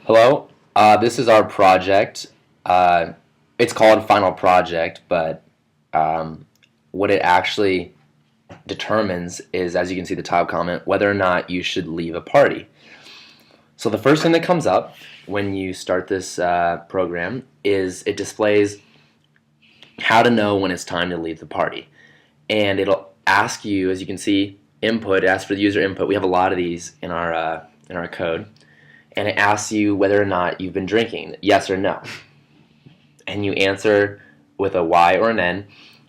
Hello, this is our project. It's called Final Project, but um, what it actually determines is, as you can see the top comment, whether or not you should leave a party. So the first thing that comes up when you start this program is it displays how to know when it's time to leave the party. And it'll ask you, as you can see, input, it asks for the user input. We have a lot of these in our code. And it asks you whether or not you've been drinking, yes or no. And you answer with a Y or an N,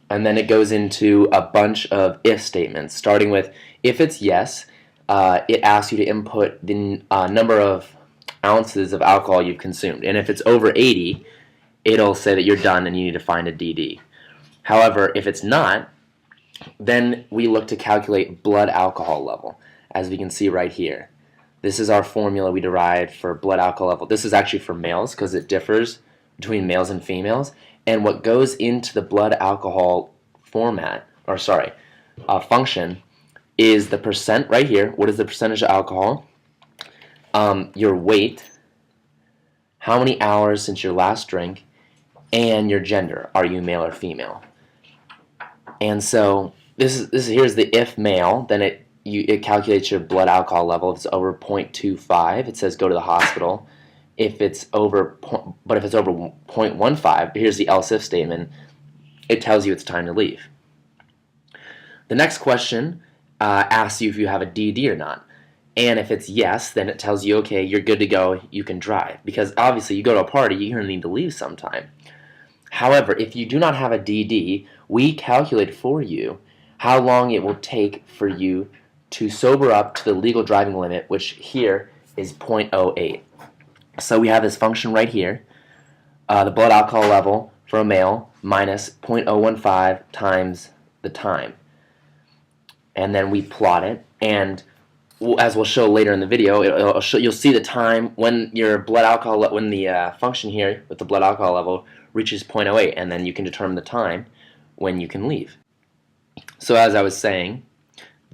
and then it goes into a bunch of if statements, starting with if it's yes, it asks you to input the number of ounces of alcohol you've consumed. And if it's over 80, it'll say that you're done and you need to find a DD. However, if it's not, then we look to calculate blood alcohol level, as we can see right here. This is our formula we derived for blood alcohol level. This is actually for males because it differs between males and females. And what goes into the blood alcohol function is the percent right here. What is the percentage of alcohol? Your weight, how many hours since your last drink, and your gender. Are you male or female? And so here's the if male, then it calculates your blood alcohol level. If it's over 0.25, it says go to the hospital. If it's over 0.15, here's the else if statement. It tells you it's time to leave. The next question asks you if you have a DD or not. And if it's yes, then it tells you, okay, you're good to go, you can drive. Because obviously you go to a party, you're going to need to leave sometime. However, if you do not have a DD, we calculate for you how long it will take for you to sober up to the legal driving limit, which here is 0.08. So we have this function right here, the blood alcohol level for a male minus 0.015 times the time. And then we plot it, and as we'll show later in the video, you'll see the time when your blood alcohol, when the function here with the blood alcohol level reaches 0.08, and then you can determine the time when you can leave. So as I was saying,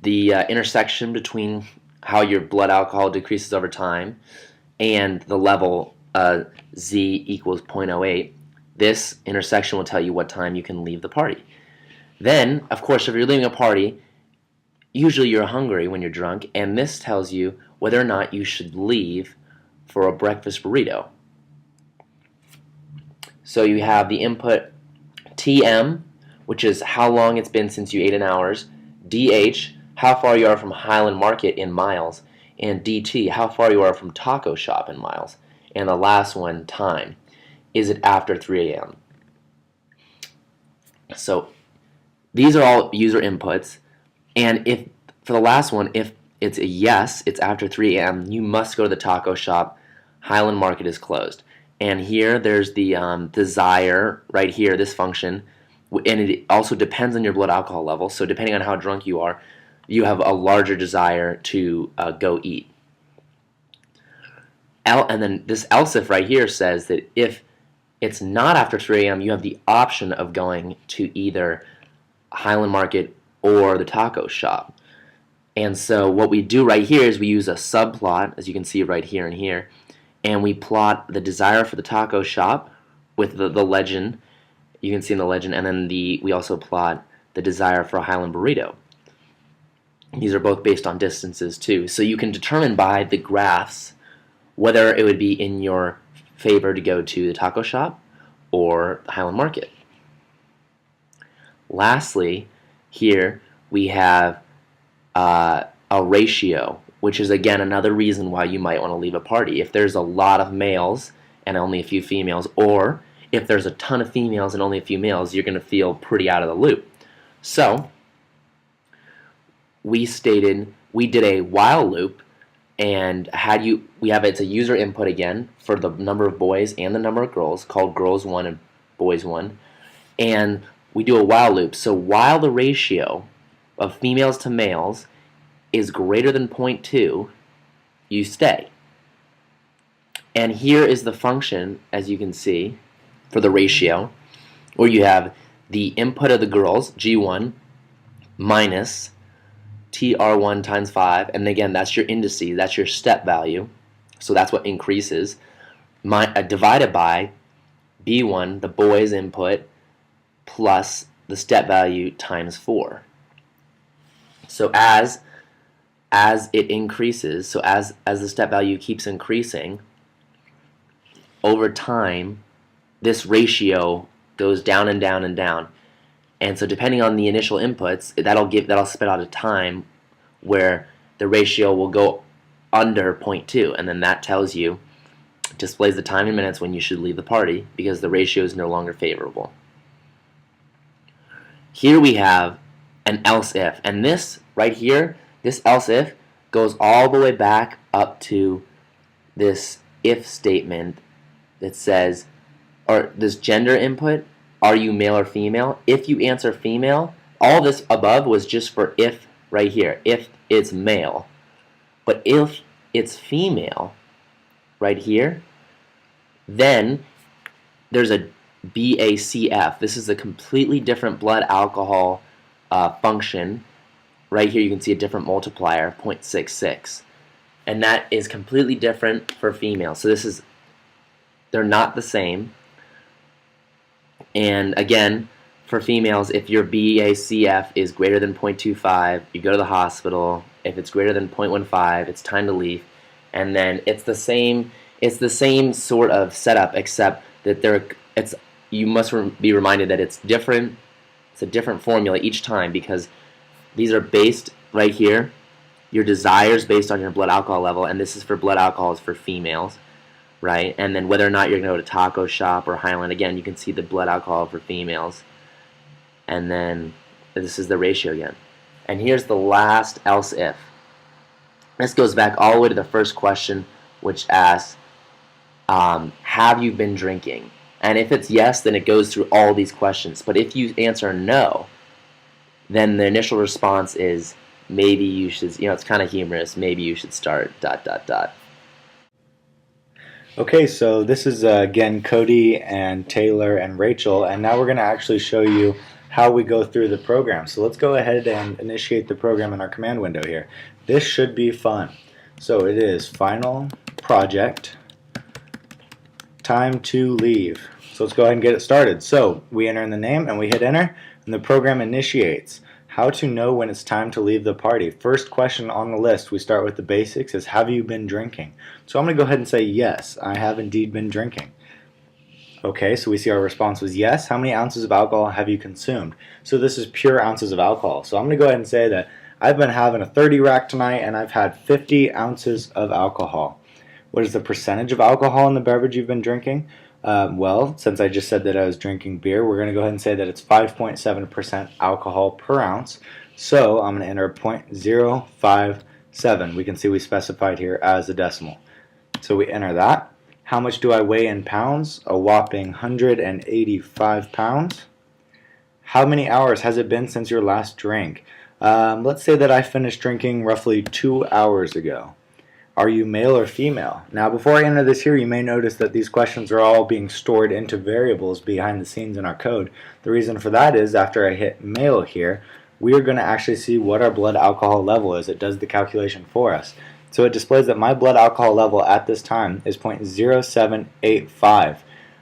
the intersection between how your blood alcohol decreases over time and the level Z equals 0.08, this intersection will tell you what time you can leave the party. Then, of course, if you're leaving a party, usually you're hungry when you're drunk, and this tells you whether or not you should leave for a breakfast burrito. So you have the input TM, which is how long it's been since you ate in hours, DH, how far you are from Highland Market in miles, and DT, how far you are from Taco Shop in miles. And the last one, time. Is it after 3 a.m.? So these are all user inputs, and if for the last one, if it's a yes, it's after 3 a.m., you must go to the taco shop. Highland Market is closed. And here there's the desire right here, this function, and it also depends on your blood alcohol level. So depending on how drunk you are, you have a larger desire to go eat. And then this else if right here says that if it's not after 3 a.m., you have the option of going to either Highland Market or the taco shop. And so what we do right here is we use a subplot, as you can see right here and here, and we plot the desire for the taco shop with the legend. You can see in the legend, and then we also plot the desire for a Highland burrito. These are both based on distances too, so you can determine by the graphs whether it would be in your favor to go to the taco shop or the Highland Market. Lastly, here we have a ratio, which is again another reason why you might want to leave a party. If there's a lot of males and only a few females, or if there's a ton of females and only a few males, you're going to feel pretty out of the loop. So we did a while loop, and it's a user input again for the number of boys and the number of girls, called girls 1 and boys 1, and we do a while loop. So while the ratio of females to males is greater than 0.2, you stay. And here is the function, as you can see, for the ratio, where you have the input of the girls, G1, minus TR1 times 5, and again, that's your indices, that's your step value, So that's what increases. Divided by B1, the boy's input, plus the step value times 4. So as it increases, so as the step value keeps increasing, over time, this ratio goes down and down and down. And so depending on the initial inputs, that'll spit out a time where the ratio will go under 0.2, and then that tells you, displays the time in minutes when you should leave the party because the ratio is no longer favorable. Here we have an else if, and this right here, this else if goes all the way back up to this if statement that says, or this gender input, are you male or female? If you answer female, all this above was just for if right here, if it's male. But if it's female right here, then there's a BACF. This is a completely different blood alcohol function. Right here you can see a different multiplier, 0.66. And that is completely different for females. So they're not the same. And again, for females, if your BACF is greater than 0.25, you go to the hospital. If it's greater than 0.15, it's time to leave. And then it's the same sort of setup, except that you must be reminded that it's different. It's a different formula each time because these are based right here. Your desires based on your blood alcohol level, and this is for blood alcohols for females, right? And then whether or not you're going to go to Taco Shop or Highland, again, you can see the blood alcohol for females. And then this is the ratio again. And here's the last else if. This goes back all the way to the first question, which asks, have you been drinking? And if it's yes, then it goes through all these questions. But if you answer no, then the initial response is maybe you should, it's kind of humorous, maybe you should start ... Okay, so this is again Cody and Taylor and Rachel, and now we're going to actually show you how we go through the program. So let's go ahead and initiate the program in our command window here. This should be fun. So it is Final Project, time to leave. So let's go ahead and get it started. So we enter in the name and we hit enter, and the program initiates. How to know when it's time to leave the party. First question on the list, we start with the basics, is have you been drinking? So I'm going to go ahead and say yes, I have indeed been drinking. Okay, so we see our response was yes. How many ounces of alcohol have you consumed? So this is pure ounces of alcohol. So I'm going to go ahead and say that I've been having a 30 rack tonight and I've had 50 ounces of alcohol. What is the percentage of alcohol in the beverage you've been drinking? Well, since I just said that I was drinking beer, we're going to go ahead and say that it's 5.7% alcohol per ounce. So I'm going to enter 0.057. We can see we specified here as a decimal. So we enter that. How much do I weigh in pounds? A whopping 185 pounds. How many hours has it been since your last drink? Let's say that I finished drinking roughly 2 hours ago. Are you male or female? Now before I enter this here, you may notice that these questions are all being stored into variables behind the scenes in our code. The reason for that is after I hit male here, we are going to actually see what our blood alcohol level is. It does the calculation for us. So it displays that my blood alcohol level at this time is 0.0785.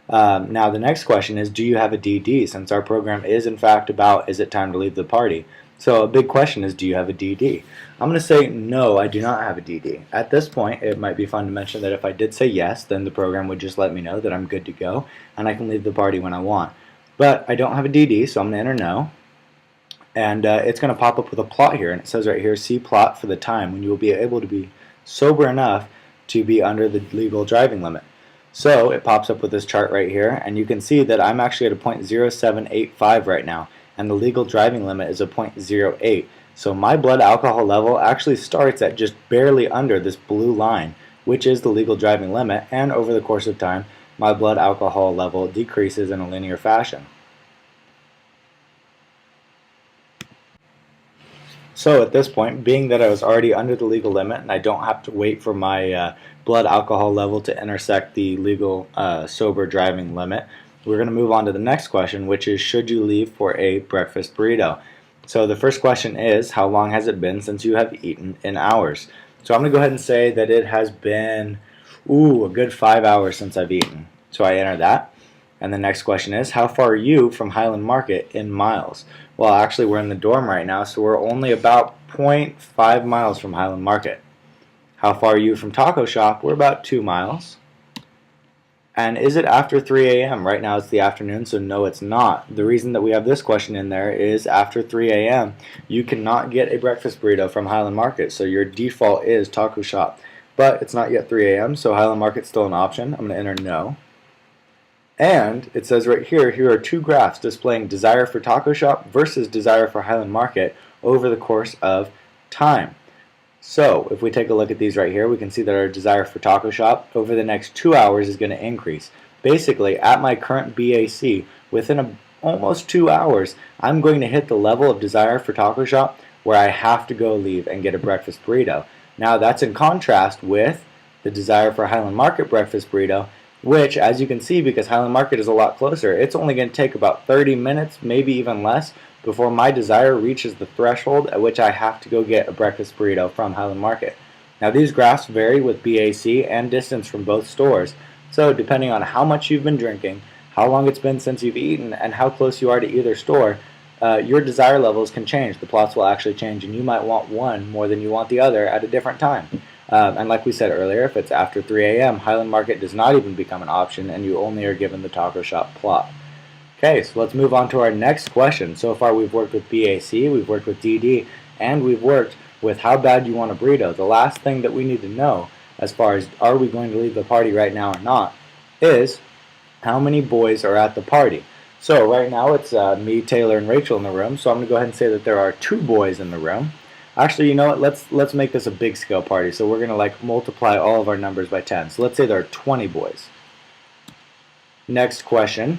Now the next question is, do you have a DD? Since our program is in fact about, is it time to leave the party? So a big question is, do you have a DD? I'm going to say no, I do not have a DD. At this point, it might be fun to mention that if I did say yes, then the program would just let me know that I'm good to go and I can leave the party when I want. But I don't have a DD, so I'm going to enter no. And it's going to pop up with a plot here, and it says right here, see plot for the time when you will be able to be sober enough to be under the legal driving limit. So it pops up with this chart right here, and you can see that I'm actually at a 0.0785 right now, and the legal driving limit is a 0.08. So my blood alcohol level actually starts at just barely under this blue line, which is the legal driving limit, and over the course of time, my blood alcohol level decreases in a linear fashion. So at this point, being that I was already under the legal limit and I don't have to wait for my blood alcohol level to intersect the legal sober driving limit, we're going to move on to the next question, which is, should you leave for a breakfast burrito? So the first question is, how long has it been since you have eaten in hours? So I'm going to go ahead and say that it has been Ooh, a good 5 hours since I've eaten. So I enter that. And the next question is, how far are you from Highland Market in miles? Well, actually, we're in the dorm right now, so we're only about 0.5 miles from Highland Market. How far are you from Taco Shop? We're about 2 miles. And is it after 3 a.m.? Right now it's the afternoon, so no, it's not. The reason that we have this question in there is after 3 a.m., you cannot get a breakfast burrito from Highland Market, so your default is Taco Shop. But it's not yet 3 a.m., so Highland Market's still an option. I'm going to enter no. And it says right here, here are two graphs displaying desire for Taco Shop versus desire for Highland Market over the course of time. So if we take a look at these right here, we can see that our desire for Taco Shop over the next 2 hours is going to increase. Basically, at my current BAC, within almost 2 hours, I'm going to hit the level of desire for Taco Shop where I have to go leave and get a breakfast burrito. Now that's in contrast with the desire for Highland Market breakfast burrito, which, as you can see, because Highland Market is a lot closer, it's only going to take about 30 minutes, maybe even less, before my desire reaches the threshold at which I have to go get a breakfast burrito from Highland Market. Now these graphs vary with BAC and distance from both stores, so depending on how much you've been drinking, how long it's been since you've eaten, and how close you are to either store, your desire levels can change. The plots will actually change, and you might want one more than you want the other at a different time. And like we said earlier, if it's after 3 a.m., Highland Market does not even become an option, and you only are given the Taco Shop plot. Okay, so let's move on to our next question. So far we've worked with BAC, we've worked with DD, and we've worked with how bad you want a burrito. The last thing that we need to know, as far as are we going to leave the party right now or not, is how many boys are at the party. So right now it's me, Taylor, and Rachel in the room, so I'm going to go ahead and say that there are 2 boys in the room. Actually, you know what, let's make this a big scale party, so we're going to multiply all of our numbers by 10. So let's say there are 20 boys. Next question.